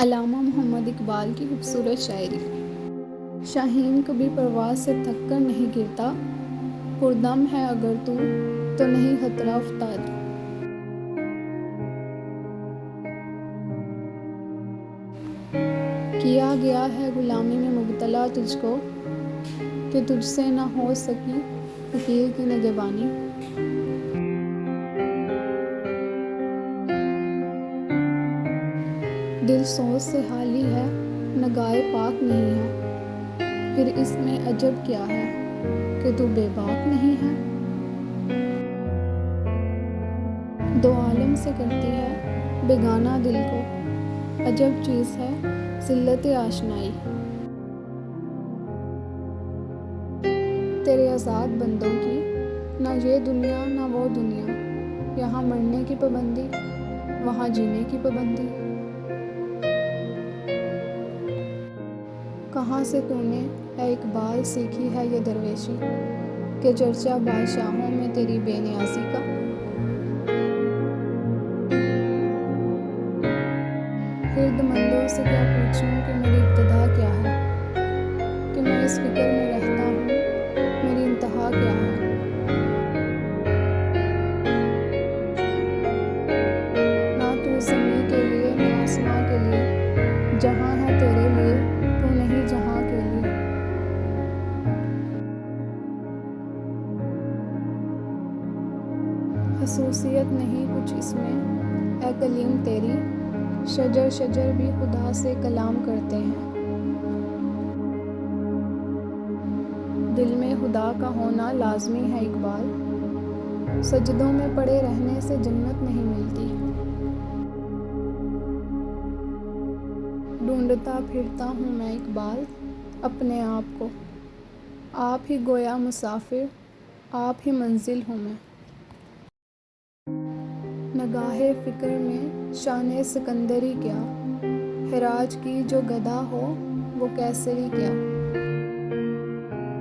علامہ محمد اقبال کی خوبصورت شاعری۔ شاہین کبھی پرواز سے تھک کر نہیں گرتا، پردم ہے اگر تو نہیں خطرہ افتاد۔ کیا گیا ہے غلامی میں مبتلا تجھ کو، کہ تجھ سے نہ ہو سکی وکیل کی نگہبانی۔ دل سوز سے خالی ہے، نگاہ پاک نہیں ہے، پھر اس میں عجب کیا ہے کہ تو بے باک نہیں ہے۔ دو عالم سے کرتی ہے بیگانہ دل کو، عجب چیز ہے ذلت آشنائی۔ تیرے آزاد بندوں کی نہ یہ دنیا نہ وہ دنیا، یہاں مرنے کی پابندی وہاں جینے کی پابندی۔ کہاں سے تو نے اے اقبال سیکھی ہے یہ درویشی، کہ چرچا بادشاہوں میں تیری بے نیازی کا۔ خرد مندوں سے کیا پوچھوں کہ میری ابتدا کیا ہے، کہ میں اس فکر میں رہتا ہوں میری انتہا کیا ہے۔ نہ تو زمیں کے لیے نہ آسماں کے لیے، جہاں ہے تیرے لیے تو نہیں جہاں کے لیے۔ خصوصیت نہیں کچھ اس میں اے کلیم تیری، شجر شجر بھی خدا سے کلام کرتے ہیں۔ دل میں خدا کا ہونا لازمی ہے اقبال، سجدوں میں پڑے رہنے سے جنت نہیں ملتی۔ ڈھونڈتا پھرتا ہوں میں اقبال اپنے آپ کو، آپ ہی گویا مسافر آپ ہی منزل ہوں میں۔ نگاہ فکر میں شان سکندری کیا، خراج کی جو گدا ہو وہ قیصری کیا۔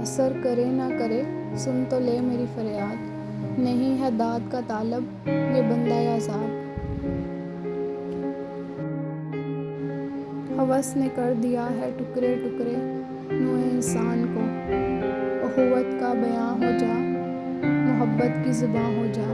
اثر کرے نہ کرے سن تو لے میری فریاد، نہیں ہے داد کا طالب یہ بندہ آزاد۔ ہوس نے کر دیا ہے ٹکڑے ٹکڑے نوع انسان کو، اخوت کا بیاں ہو جا محبت کی زباں ہو جا۔